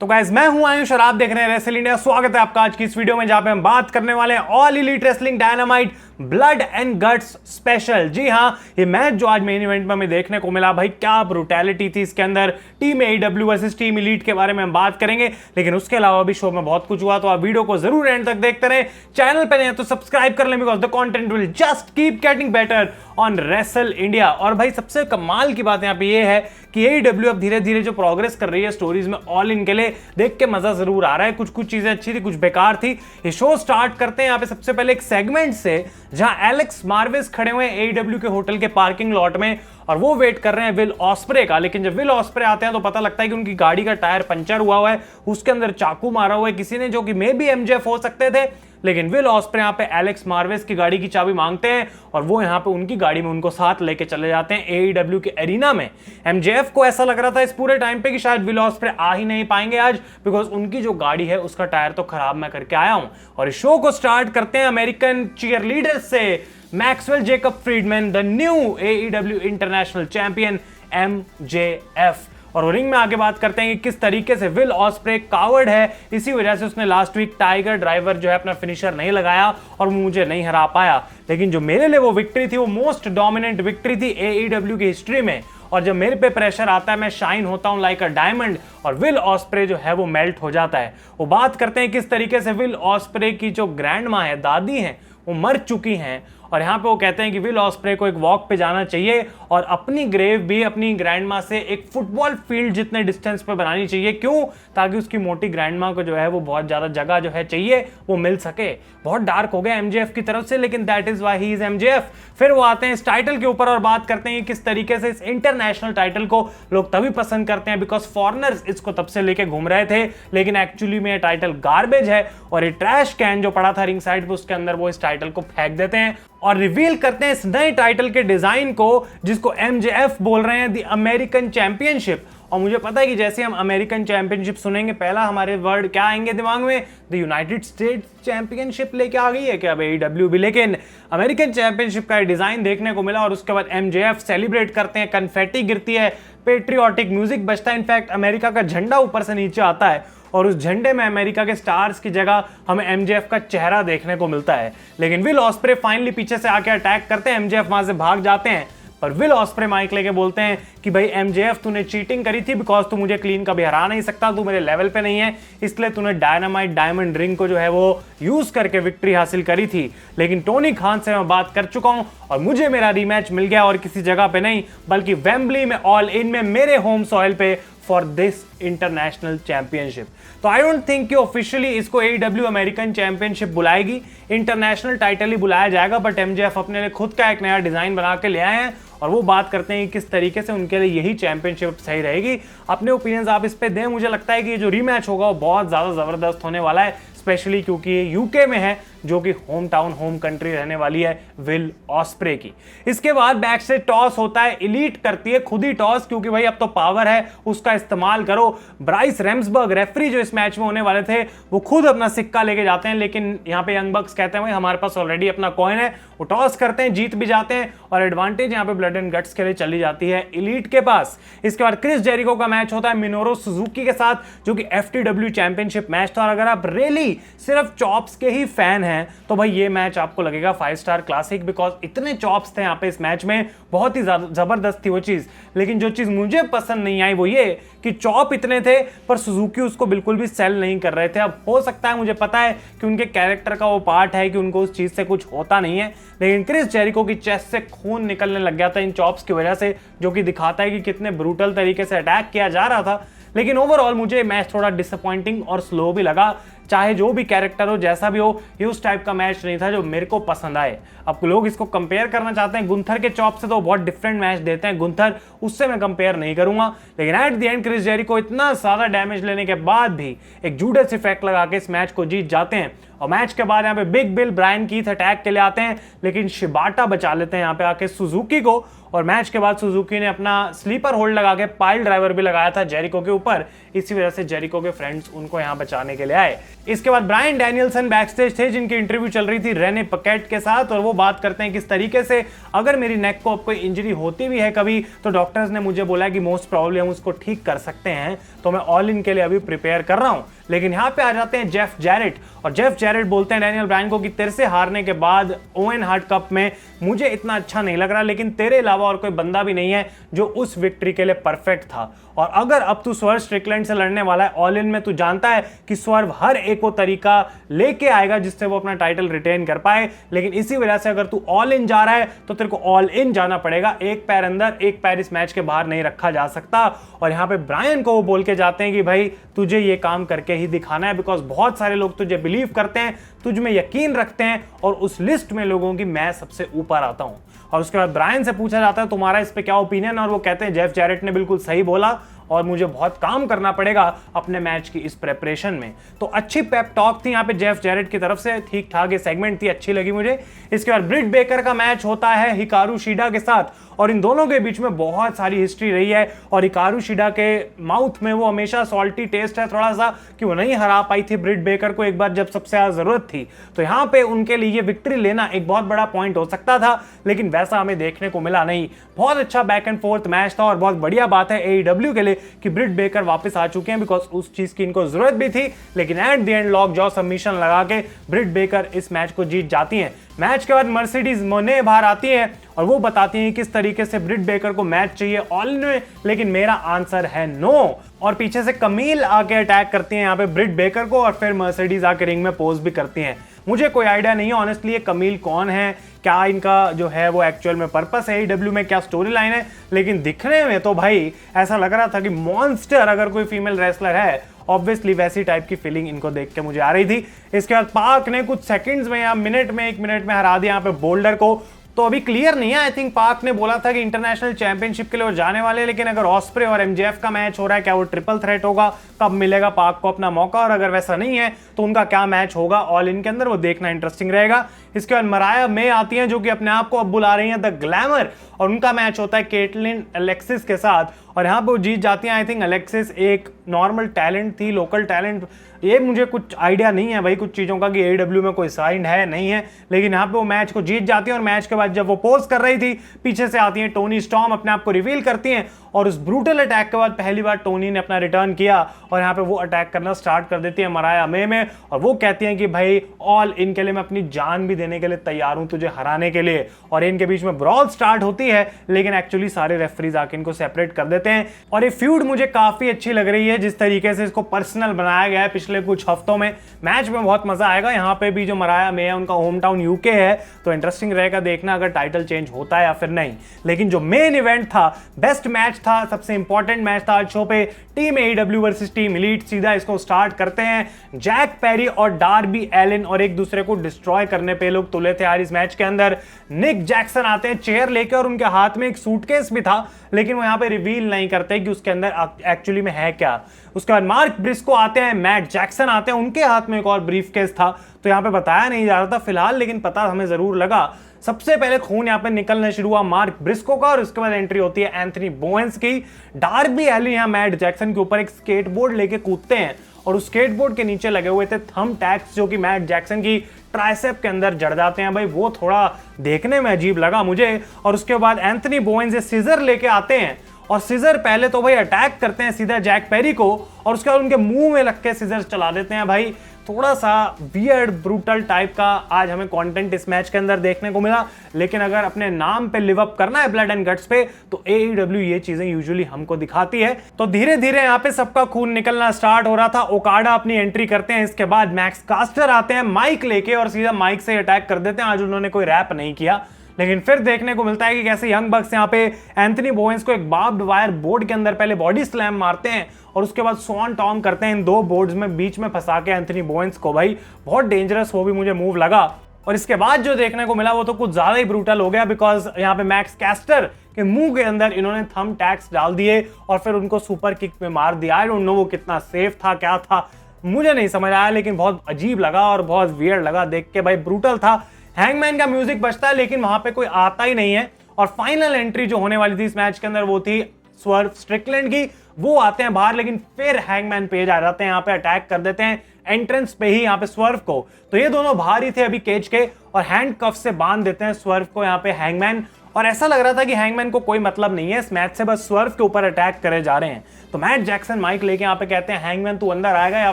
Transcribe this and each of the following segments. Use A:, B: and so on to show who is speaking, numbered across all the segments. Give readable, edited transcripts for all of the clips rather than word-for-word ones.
A: तो गाइस मैं हूं आयुष और आप देख रहे हैं रेसल इंडिया। स्वागत है आपका आज की इस वीडियो में जहां पे हम बात करने वाले हैं all elite wrestling dynamite blood and guts special. जी हां, ये मैच जो आज मेन इवेंट में हमें देखने को मिला, भाई क्या ब्रूटैलिटी थी इसके अंदर। Team AEW versus team elite के बारे में हम बात करेंगे, लेकिन उसके अलावा भी शो में बहुत कुछ हुआ, तो आप वीडियो को जरूर एंड तक देखते रहे। चैनल पे नहीं तो सब्सक्राइब कर लें, because the content will just keep getting better on wrestle India. और भाई सबसे कमाल की बात यहाँ पे ये है कि एईडब्ल्यू अब धीरे धीरे जो प्रोग्रेस कर रही है स्टोरीज में ऑल इन के लिए, देख के मजा जरूर आ रहा है। कुछ कुछ चीजें अच्छी थी, कुछ बेकार थी। ये शो स्टार्ट करते हैं यहाँ पे सबसे पहले एक सेगमेंट से, जहां एलेक्स मार्वेस खड़े हुए हैं एईडब्ल्यू के होटल के पार्किंग लॉट में और वो वेट कर रहे हैं विल ऑस्प्रे का। लेकिन जब विल ऑस्प्रे आते हैं तो पता लगता है कि उनकी गाड़ी का टायर पंचर हुआ है, उसके अंदर चाकू मारा हुआ है किसी ने, जो कि मे बी एमजेएफ हो सकते थे। लेकिन विल ऑस्प्रे यहाँ पे एलेक्स मार्वेस की गाड़ी की चाबी मांगते हैं और वो यहाँ पे उनकी गाड़ी में उनको साथ लेके चले जाते हैं एईडब्ल्यू के एरिना में। एमजेएफ को ऐसा लग रहा था इस पूरे टाइम पे कि शायद विल ऑस्प्रे आ ही नहीं पाएंगे आज, बिकॉज उनकी जो गाड़ी है उसका टायर तो खराब मैं करके आया हूं। और इस शो को स्टार्ट करते हैं अमेरिकन चीयरलीडर से, Maxwell Jacob Friedman, the new AEW international champion MJF. और रिंग में आगे बात करते हैं कि किस तरीके से विल ऑस्प्रे कावर्ड है, इसी वजह से उसने लास्ट वीक टाइगर ड्राइवर जो है अपना फिनिशर नहीं लगाया और मुझे नहीं हरा पाया। लेकिन जो मेरे लिए वो विक्ट्री थी, वो मोस्ट डोमिनेंट विक्ट्री थी एईडब्ल्यू की हिस्ट्री में। और जब मेरे पे प्रेशर आता है मैं शाइन होता हूं लाइक अ डायमंड, और विल ऑस्प्रे जो है वो मेल्ट हो जाता है। वो बात करते हैं किस तरीके से विल ऑस्प्रे की जो ग्रैंड माँ है, दादी हैं, वो मर चुकी हैं। और यहाँ पे वो कहते हैं कि विल ऑस्प्रे को एक वॉक पे जाना चाहिए और अपनी ग्रेव भी अपनी ग्रैंडमा से एक फुटबॉल फील्ड जितने डिस्टेंस पे बनानी चाहिए। क्यों? ताकि उसकी मोटी ग्रैंडमा को जो है वो बहुत ज्यादा जगह जो है चाहिए वो मिल सके। बहुत डार्क हो गया एमजेएफ की तरफ से, लेकिन that is why he is MJF. फिर वो आते हैं इस टाइटल के ऊपर और बात करते हैं किस तरीके से इस इंटरनेशनल टाइटल को लोग तभी पसंद करते हैं बिकॉज फॉरनर्स इसको तब से लेके घूम रहे थे, लेकिन एक्चुअली में ये टाइटल गार्बेज है। और ये ट्रैश कैन जो पड़ा था रिंग साइड पे, उसके अंदर वो इस टाइटल को फेंक देते हैं और रिवील करते हैं इस नए टाइटल के डिजाइन को, जिसको एमजेएफ बोल रहे हैं द अमेरिकन चैंपियनशिप। और मुझे पता है कि जैसे हम अमेरिकन चैंपियनशिप सुनेंगे, पहला हमारे वर्ड क्या आएंगे दिमाग में? द यूनाइटेड स्टेट्स चैंपियनशिप लेके आ गई है क्या अब एईडब्ल्यू भी? लेकिन अमेरिकन चैंपियनशिप का डिजाइन देखने को मिला और उसके बाद एमजेएफ सेलिब्रेट करते हैं, कन्फेटी गिरती है, पेट्रियोटिक म्यूजिक बजता है। इनफैक्ट अमेरिका का झंडा ऊपर से नीचे आता है और उस झंडे में अमेरिका के स्टार्स की जगह हमें एमजेएफ का चेहरा देखने को मिलता है। लेकिन विल ऑस्प्रे फाइनली पीछे से आके अटैक करते हैं, एमजेएफ वहां से भाग जाते हैं। पर विल ऑस्प्रे माइक लेके बोलते हैं कि भाई एमजेएफ तूने चीटिंग करी थी, बिकॉज तू मुझे क्लीन कभी हरा नहीं सकता, तू मेरे लेवल पे नहीं है, इसलिए तूने डायनामाइट डायमंड रिंग को जो है वो यूज करके विक्ट्री हासिल करी थी। लेकिन टोनी खान से मैं बात कर चुका हूं और मुझे मेरा रीमैच मिल गया, और किसी जगह पे नहीं बल्कि वेम्बली में ऑल इन में मेरे होम सॉइल पे फॉर दिस इंटरनेशनल चैंपियनशिप। तो आई डोंट थिंक कि ऑफिशियली इसको एईडब्ल्यू अमेरिकन चैंपियनशिप बुलाएगी, इंटरनेशनल टाइटल ही बुलाया जाएगा। बट एमजेएफ अपने लिए खुद का एक नया डिजाइन बना के ले आए हैं और वो बात करते हैं कि किस तरीके से उनके लिए यही चैंपियनशिप सही रहेगी। अपने ओपिनियंस आप इस पे दें। मुझे लगता है कि ये जो रीमैच होगा वो बहुत ज्यादा जबरदस्त होने वाला है, स्पेशली क्योंकि ये यूके में है, जो कि होम टाउन होम कंट्री रहने वाली है विल ऑस्प्रे की। इसके बाद बैक से टॉस होता है, एलीट करती है खुद ही टॉस, क्योंकि भाई अब तो पावर है उसका इस्तेमाल करो। ब्राइस रेम्सबर्ग रेफरी जो इस मैच में होने वाले थे, वो खुद अपना सिक्का लेके जाते हैं, लेकिन यहाँ पे यंग बक्स कहते हैं भाई हमारे पास ऑलरेडी अपना कॉइन है। वो टॉस करते हैं, जीत भी जाते हैं और एडवांटेज यहाँ पे ब्लड एंड गट्स के लिए चली जाती है एलीट के पास। इसके बाद क्रिस जेरिको का मैच होता है मिनोरू सुजुकी के साथ, जो कि एफटीडब्ल्यू चैंपियनशिप मैच था। और अगर आप रियली सिर्फ चॉप्स के ही फैन हैं तो भाई ये मैच आपको लगेगा 5 स्टार क्लासिक, बिकॉज इतने चॉप्स थे यहाँ पे इस मैच में, बहुत ही जबरदस्त थी वो चीज। लेकिन जो चीज मुझे पसंद नहीं आई वो ये कि चॉप इतने थे पर सुजुकी उसको बिल्कुल भी सेल नहीं कर रहे थे। अब हो सकता है, मुझे पता है कि उनके कैरेक्टर का वो पार्ट है कि उनको उस चीज से कुछ होता नहीं है, लेकिन क्रिस जेरिको की चेस्ट से खून निकलने लग गया था इन चॉप्स की वजह से, जो कि दिखाता है कि कितने ब्रूटल तरीके से अटैक किया जा रहा था। लेकिन ओवरऑल मुझे मैच थोड़ा डिसअपॉइंटिंग और स्लो भी लगा। चाहे जो भी कैरेक्टर हो, जैसा भी हो, ये उस टाइप का मैच नहीं था जो मेरे को पसंद आए। अब लोग इसको कंपेयर करना चाहते हैं गुंथर के चॉप से, तो बहुत डिफरेंट मैच देते हैं गुंथर, उससे मैं कंपेयर नहीं करूंगा। लेकिन at the end Chris Jericho इतना ज्यादा डैमेज लेने के बाद भी एक जूडस इफेक्ट लगा के इस मैच को जीत जाते हैं। और मैच के बाद यहाँ पे big Bill Bryan Keith attack के लिए आते हैं, लेकिन शिबाटा बचा लेते हैं यहाँ पे आके सुजुकी को। और मैच के बाद सुजुकी ने अपना स्लीपर होल्ड लगा के पाइल ड्राइवर भी लगाया था जेरिको के ऊपर, इसी वजह से जेरिको के फ्रेंड्स उनको यहाँ बचाने के लिए आए। इसके बाद ब्रायन डैनियल्सन बैकस्टेज थे जिनकी इंटरव्यू चल रही थी रेने पैकेट के साथ, और वो बात करते हैं किस तरीके से अगर मेरी नेक को अब कोई इंजरी होती भी है कभी तो डॉक्टर्स ने मुझे बोला कि मोस्ट प्रॉब्ली हम उसको ठीक कर सकते हैं, तो मैं ऑल इन के लिए अभी प्रिपेयर कर रहा हूं। लेकिन यहां पे आ जाते हैं जेफ जैरेट, और जेफ जैरेट बोलते हैं डैनियल ब्रायन को कि तेरे से हारने के बाद ओवन हार्ट कप में मुझे इतना अच्छा नहीं लग रहा, लेकिन तेरे अलावा और कोई बंदा भी नहीं है जो उस विक्ट्री के लिए परफेक्ट था। और अगर अब तू स्वर्व स्ट्रिकलैंड से लड़ने वाला है ऑल इन में, तू जानता है कि स्वर्व हर एक वो तरीका लेके आएगा जिससे वो अपना टाइटल रिटेन कर पाए, लेकिन इसी वजह से अगर तू ऑल इन जा रहा है तो तेरे को ऑल इन जाना पड़ेगा। एक पैर अंदर एक पैर इस मैच के बाहर नहीं रखा जा सकता। और यहां पे ब्रायन को वो बोल के जाते हैं कि भाई तुझे ये काम करके ही दिखाना है, बिकॉज बहुत सारे लोग तुझे बिलीव करते हैं, तुझ में यकीन रखते हैं, और उस लिस्ट में लोगों की मैं सबसे ऊपर आता हूं। और उसके बाद ब्रायन से पूछा जाता है तुम्हारा इस पे क्या ओपिनियन, और वो कहते हैं जेफ जैरेट ने बिल्कुल सही बोला और मुझे बहुत काम करना पड़ेगा अपने मैच की इस प्रेपरेशन में। तो अच्छी पेप टॉक थी यहाँ पे जेफ जैरेट की तरफ से, ठीक ठाक ये सेगमेंट थी, अच्छी लगी मुझे। इसके बाद ब्रिट बेकर का मैच होता है हिकारू शिडा के साथ, और इन दोनों के बीच में बहुत सारी हिस्ट्री रही है, और हिकारू शिडा के माउथ में वो हमेशा सॉल्टी टेस्ट है थोड़ा सा कि वो नहीं हरा पाई थी ब्रिट बेकर को एक बार जब सबसे ज्यादा जरूरत थी। तो यहाँ पे उनके लिए विक्ट्री लेना एक बहुत बड़ा पॉइंट हो सकता था, लेकिन वैसा हमें देखने को मिला नहीं। बहुत अच्छा बैक एंड फोर्थ मैच था, और बहुत बढ़िया बात है AEW के लिए कि ब्रिट बेकर वापस आ चुके हैं, बिकॉज उस चीज की इनको जरूरत भी थी। लेकिन at the and lock jaw submission लगा के ब्रिट बेकर इस मैच को जीत जाती हैं। मैच के बाद मर्सिडीज मोने बाहर आती है और वो बताती हैं किस तरीके से ब्रिट बेकर को मैच चाहिए ऑल इन में, लेकिन मेरा आंसर है नो। और पीछे से कमील आके अटैक करती हैं यहाँ पे ब्रिट बेकर को, और फिर मर्सिडीज आके रिंग में पोज भी करती हैं। मुझे कोई आइडिया नहीं है ऑनेस्टली ये कमील कौन है, क्या इनका जो है वो एक्चुअल में पर्पस है AEW में, क्या स्टोरी लाइन है, लेकिन दिखने में तो भाई ऐसा लग रहा था कि मॉन्स्टर अगर कोई फीमेल रेसलर है, ऑब्वियसली वैसी टाइप की फीलिंग इनको देख के मुझे आ रही थी। इसके बाद पाक ने कुछ सेकंड्स में या मिनट में 1 मिनट में हरा दिया यहाँ पे बोल्डर को। तो अभी क्लियर नहीं है, आई थिंक पाक ने बोला था कि इंटरनेशनल चैंपियनशिप के लिए वो जाने वाले, लेकिन अगर ऑस्प्रे और MJF का मैच हो रहा है, क्या वो ट्रिपल थ्रेट होगा, कब मिलेगा पाक को अपना मौका, और अगर वैसा नहीं है तो उनका क्या मैच होगा ऑल इन के अंदर, वो देखना इंटरेस्टिंग रहेगा। इसके बाद मराया मे आती हैं जो कि अपने आप को अब बुला रही हैं द ग्लैमर, और उनका मैच होता है केटलिन अलेक्सिस के साथ, और यहाँ पे वो जीत जाती हैं। आई थिंक अलेक्सिस एक नॉर्मल टैलेंट थी, लोकल टैलेंट, ये मुझे कुछ आइडिया नहीं है भाई कुछ चीज़ों का कि AEW में कोई साइन है नहीं है, लेकिन यहाँ पे वो मैच को जीत जाती हैं। और मैच के बाद जब वो पोज कर रही थी पीछे से आती हैं टोनी स्टॉर्म, अपने आप को रिवील करती हैं, और उस ब्रूटल अटैक के बाद पहली बार टोनी ने अपना रिटर्न किया, और यहाँ पे वो अटैक करना स्टार्ट कर देती है मराया मे में, और वो कहती हैं कि भाई ऑल इन के लिए मैं अपनी जान भी देने के लिए तैयार हूं तुझे हराने के लिए। और इनके बीच में ब्रॉल स्टार्ट होती है, लेकिन एक्चुअली सारे रेफरीज आके इनको सेपरेट कर देते हैं। और ये फ्यूड मुझे काफी अच्छी लग रही है, जिस तरीके से इसको पर्सनल बनाया गया है पिछले कुछ हफ्तों में। मैच में बहुत मजा आएगा। यहाँ पे भी जो मराया मे है उनका होम टाउन यूके है, तो इंटरेस्टिंग रहेगा देखना अगर टाइटल चेंज होता है या फिर नहीं। लेकिन जो मेन इवेंट था, बेस्ट मैच था, सबसे इंपॉर्टेंट मैच था आज शो पे, team AEW versus team elite. सीधा इसको स्टार्ट करते हैं। जैक पेरी और डार्बी एलिन और एक दूसरे को डिस्ट्रॉय करने पे लोग तुले थे यार इस मैच के अंदर। निक जैक्सन आते हैं चेयर लेकर, और उनके हाथ में एक सूटकेस भी था, लेकिन वो यहाँ पे रिवील नहीं करते कि उसके अंदर एक्चुअली में है क्या। उसके बाद मार्क ब्रिस्को आते हैं, मैट जैक्सन आते हैं, उनके हाथ में एक और ब्रीफकेस था, तो यहाँ पे बताया नहीं जा रहा था फिलहाल, लेकिन पता हमें जरूर लगा। सबसे पहले खून यहाँ पे निकलना शुरू हुआ मार्क ब्रिस्को का, और उसके बाद एंट्री होती है एंथनी बोवेंस की। डार्बी एलिन यहाँ मैट जैक्सन के ऊपर एक स्केटबोर्ड लेके कूदते हैं, और उस स्केटबोर्ड के नीचे लगे हुए थे थंब टैग्स जो कि मैट जैक्सन की ट्राइसेप के अंदर जड़ जाते हैं। भाई वो थोड़ा देखने में अजीब लगा मुझे। और उसके बाद एंथनी बोवेंस से सीजर लेके आते हैं, और सीजर पहले तो भाई अटैक करते हैं सीधा जैक पेरी को, और उसके बाद उनके मुंह में लग के सीजर चला देते हैं। भाई थोड़ा सा वियर्ड ब्रूटल टाइप का आज हमें कंटेंट इस मैच के अंदर देखने को मिला, लेकिन अगर अपने नाम पे लिव अप करना है ब्लड एंड गट्स पे, तो AEW ये चीजें यूजुअली हमको दिखाती है। तो धीरे धीरे यहाँ पे सबका खून निकलना स्टार्ट हो रहा था। ओकाडा अपनी एंट्री करते हैं, इसके बाद मैक्स कास्टर आते हैं माइक लेके, और सीधा माइक से अटैक कर देते हैं। आज उन्होंने कोई रैप नहीं किया, लेकिन फिर देखने को मिलता है कि कैसे यंग बक्स यहाँ पे एंथनी बोवेंस को एक बार्ब्ड वायर बोर्ड के अंदर पहले बॉडी स्लैम मारते हैं, और उसके बाद स्वॉन टॉम करते हैं इन दो बोर्ड्स में बीच में फंसा के एंथनी बोवेंस को। भाई बहुत डेंजरस वो भी मुझे मूव लगा। और इसके बाद जो देखने को मिला वो तो कुछ ज्यादा ही ब्रूटल हो गया, बिकॉज यहाँ पे मैक्स कैस्टर के मुंह के अंदर इन्होंने थंब टैग्स डाल दिए और फिर उनको सुपर किक में मार दिया। आई डोंट नो वो कितना सेफ था, क्या था मुझे नहीं समझ आया, लेकिन बहुत अजीब लगा और बहुत वियर्ड लगा देख के। भाई ब्रूटल था। हैंगमैन का म्यूजिक बजता है, लेकिन वहां पे कोई आता ही नहीं है। और फाइनल एंट्री जो होने वाली थी इस मैच के अंदर वो थी स्वर्व स्ट्रिकलैंड की। वो आते हैं बाहर, लेकिन फिर हैंगमैन पेज आ जाते हैं, यहाँ पे अटैक कर देते हैं एंट्रेंस पे ही यहाँ पे स्वर्व को। तो ये दोनों बाहर ही थे अभी केज के, और हैंड कफ से बांध देते हैं स्वर्व को यहाँ पे हैंगमैन। और ऐसा लग रहा था कि हैंगमैन को कोई मतलब नहीं है इस मैच से, बस स्वर्व के ऊपर अटैक करे जा रहे हैं। तो मैट जैक्सन माइक लेके यहाँ पे कहते हैं हैंगमैन तू अंदर आएगा या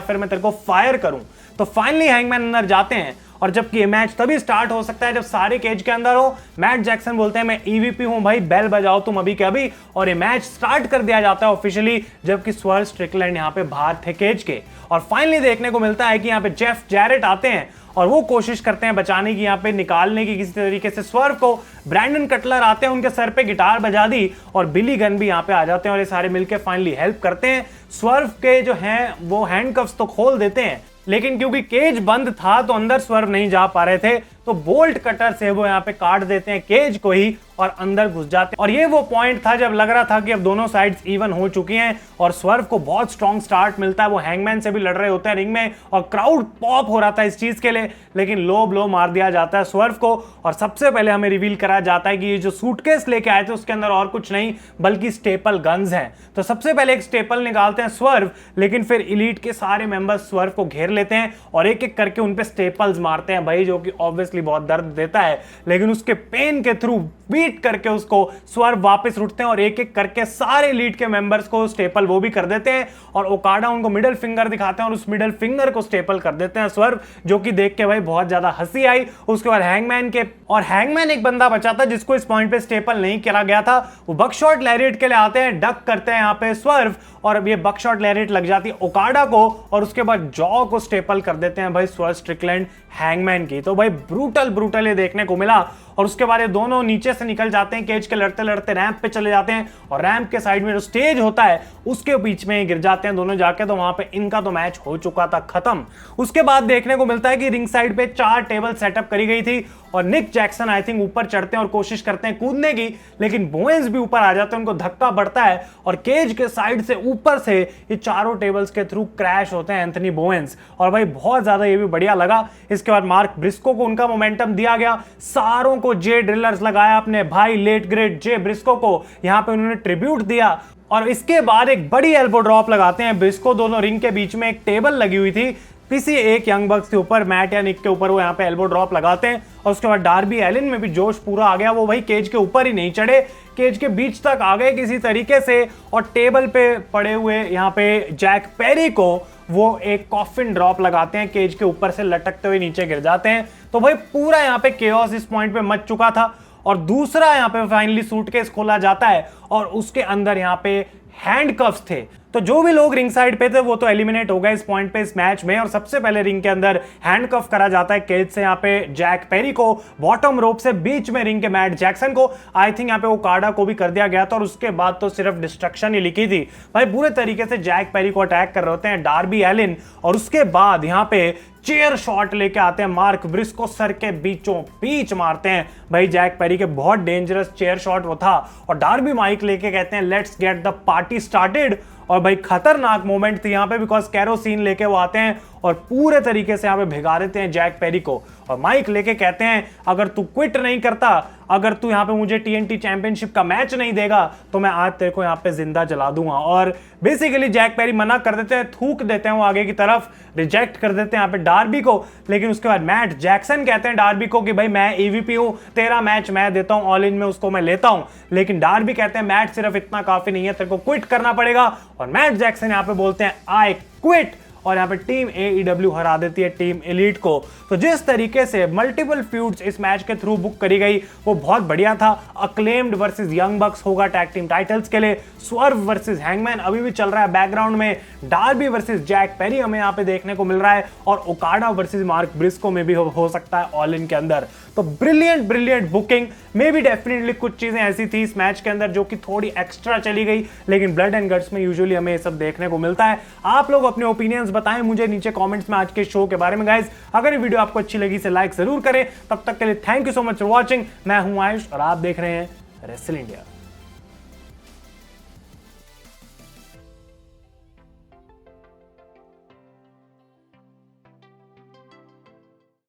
A: फिर मैं तेरे को फायर करूं। तो फाइनली हैंगमैन अंदर जाते हैं, और जबकि ये मैच तभी स्टार्ट हो सकता है जब सारे केज के अंदर हो। मैट जैक्सन बोलते हैं मैं ईवीपी हूं भाई, बेल बजाओ तुम अभी के अभी, और ये मैच स्टार्ट कर दिया जाता है ऑफिशियली, जबकि स्वर्व स्ट्रिकलैंड यहाँ पे बाहर थे केज के। और फाइनली देखने को मिलता है कि यहाँ पे जेफ जैरेट आते हैं और वो कोशिश करते हैं बचाने की, यहाँ पे निकालने की किसी तरीके से स्वर्व को। ब्रैंडन कटलर आते हैं, उनके सर पे गिटार बजा दी, और बिली गन भी यहाँ पे आ जाते हैं, और ये सारे मिलके फाइनली हेल्प करते हैं। स्वर्व के जो हैं वो हैंडकफ्स तो खोल देते हैं, लेकिन क्योंकि केज बंद था तो अंदर स्वर्व नहीं जा पा रहे थे, तो बोल्ट कटर से वो यहाँ पे काट देते हैं केज को ही और अंदर घुस जाते हैं। और ये वो पॉइंट था जब लग रहा था कि अब दोनों साइड्स इवन हो चुकी हैं, और स्वर्व को बहुत स्ट्रॉन्ग स्टार्ट मिलता है, वो हैंगमैन से भी लड़ रहे होते हैं रिंग में, और क्राउड पॉप हो रहा था इस चीज के लिए, लेकिन लो ब्लो मार दिया जाता है स्वर्व को। और सबसे पहले हमें रिवील कराया जाता है कि ये जो सूटकेस लेके आए थे उसके अंदर और कुछ नहीं बल्कि स्टेपल गन्स हैं। तो सबसे पहले एक स्टेपल निकालते हैं स्वर्व, लेकिन फिर इलीट के सारे मेंबर्स स्वर्व को घेर लेते हैं और एक एक करके उनपे स्टेपल्स मारते हैं भाई, जो कि ऑब्वियसली बहुत दर्द देता है, लेकिन उसके पेन के थ्रू बीट करके उसको स्वर्व वापस उठते हैं, और एक एक करके सारे लीड के मेंबर्स को स्टेपल वो भी कर देते हैं, और ओकाडा उनको मिडिल फिंगर दिखाते हैं और उस मिडिल फिंगर को स्टेपल कर देते हैं स्वर्व, जो कि देख के भाई बहुत ज्यादा हंसी आई। उसके बाद हैंगमैन के, और हैंगमैन एक बंदा बचा था जिसको इस पॉइंट पे स्टेपल नहीं करा गया था, वो बकशॉट लैरिएट के लिए आते हैं, डक करते हैं यहाँ पे स्वर्व, और अब ये बकशॉट लैरिएट लग जाती है ओकाडा को, और उसके बाद जॉ को स्टेपल कर देते हैं भाई स्वर्व स्ट्रिकलैंड हैंगमैन की। तो भाई ब्रूटल ये देखने को मिला, और उसके बाद ये दोनों नीचे से निकल जाते हैं केज के, लड़ते लड़ते रैंप पे चले जाते हैं, और रैंप के साइड में जो स्टेज होता है उसके बीच में गिर जाते हैं दोनों जाके। तो वहां पे इनका तो मैच हो चुका था खत्म। उसके बाद देखने को मिलता है कि रिंग साइड पे 4 टेबल सेटअप करी गई थी, और निक जैक्सन आई थिंक ऊपर चढ़ते हैं और कोशिश करते हैं कूदने की, लेकिन बोएंस भी ऊपर आ जाते हैं, उनको धक्का बढ़ता है, और केज के साइड से ऊपर से ये चारों टेबल्स के थ्रू क्रैश होते हैं एंथनी बोएंस, और भाई बहुत ज्यादा ये भी बढ़िया लगा। इसके बाद मार्क ब्रिस्को को उनका मोमेंटम दिया गया, सारों को जे ड्रिलर्स लगाया अपने भाई लेट ग्रेट जे ब्रिस्को को, यहां पे उन्होंने ट्रिब्यूट दिया, और इसके बाद एक बड़ी एल्बो ड्रॉप लगाते हैं ब्रिस्को। दोनों रिंग के बीच में एक टेबल लगी हुई थी, किसी एक यंग बक्स के ऊपर, मैट या निक के ऊपर, वो यहाँ पे एल्बो ड्रॉप लगाते हैं, और उसके बाद डार्बी एलिन में भी जोश पूरा आ गया, वो भाई केज के ऊपर ही नहीं चढ़े, केज के बीच तक आ गए किसी तरीके से, और टेबल पे पड़े हुए यहाँ पे जैक पेरी को वो एक कॉफिन ड्रॉप लगाते हैं, केज के ऊपर से लटकते हुए नीचे गिर जाते हैं। तो भाई पूरा यहाँ पे केओस इस पॉइंट पे मच चुका था, और दूसरा यहाँ पे फाइनली सूटकेस खोला जाता है, और उसके अंदर यहाँ पे हैंडकफ्स थे। तो जो भी लोग रिंग साइड पे थे वो तो एलिमिनेट हो गए इस पॉइंट पे इस मैच में, और सबसे पहले रिंग के अंदर हैंडकफ करा जाता है केज से यहाँ पे जैक पेरी को, बॉटम रोप से बीच में रिंग के मैट जैक्सन को, आई थिंक यहाँ पे ओकाडा को भी कर दिया गया था, और उसके बाद तो सिर्फ डिस्ट्रक्शन ही लिखी थी भाई। बुरे तरीके से जैक पेरी को अटैक कर रहे होते हैं डार्बी एलिन, और उसके बाद यहाँ पे चेयर शॉट लेके आते हैं मार्क ब्रिस्को, सर के बीचों बीच मारते हैं भाई जैक पेरी के, बहुत डेंजरस चेयर शॉट वो था, और डार्बी माइक लेके कहते हैं let's get the party started, और भाई खतरनाक मोमेंट थी यहाँ पे, बिकॉज कैरोसिन लेके वो आते हैं और पूरे तरीके से यहाँ पे भिगा देते हैं जैक पेरी को, और माइक लेके कहते हैं अगर तू क्विट नहीं करता, अगर तू यहाँ पे मुझे TNT चैंपियनशिप का मैच नहीं देगा, तो मैं आज तेरे को यहाँ पे जिंदा जला दूंगा। और बेसिकली जैक पेरी मना कर देते हैं, थूक देते हैं वो आगे की तरफ, रिजेक्ट कर देते हैं यहाँ पे डार्बी को, लेकिन उसके बाद मैट जैक्सन कहते हैं डार्बी को कि भाई मैं EVP हूँ, तेरा मैच मैं देता हूँ, ऑल इन में उसको मैं लेता हूँ, लेकिन डार्बी कहते हैं मैट सिर्फ इतना काफी नहीं है, तेरे को क्विट करना पड़ेगा, और मैट जैक्सन यहाँ पे बोलते हैं आई क्विट, और यहाँ पे टीम AEW हरा देती है टीम एलीट को। तो जिस तरीके से मल्टीपल फ्यूड्स इस मैच के थ्रू बुक करी गई वो बहुत बढ़िया था। अक्लेम्ड वर्सेस यंग बक्स होगा टैग टीम टाइटल्स के लिए, स्वर्व वर्सेस हैंगमैन अभी भी चल रहा है बैकग्राउंड में, डार्बी वर्सेस जैक पेरी हमें यहाँ पे देखने को मिल रहा है, और ओकाडा वर्सेस मार्क ब्रिस्को में भी हो सकता है ऑल इन के अंदर। तो ब्रिलियंट बुकिंग में भी डेफिनेटली कुछ चीजें ऐसी थी इस मैच के अंदर जो कि थोड़ी एक्स्ट्रा चली गई, लेकिन ब्लड एंड गट्स में यूजुअली हमें ये सब देखने को मिलता है। आप लोग अपने ओपिनियंस बताएं मुझे नीचे कमेंट्स में आज के शो के बारे में गाइस। अगर ये वीडियो आपको अच्छी लगी इसे लाइक जरूर करें। तब तक के लिए thank you so much for watching. मैं हूं आयुष और आप देख रहे हैं रेसल इंडिया।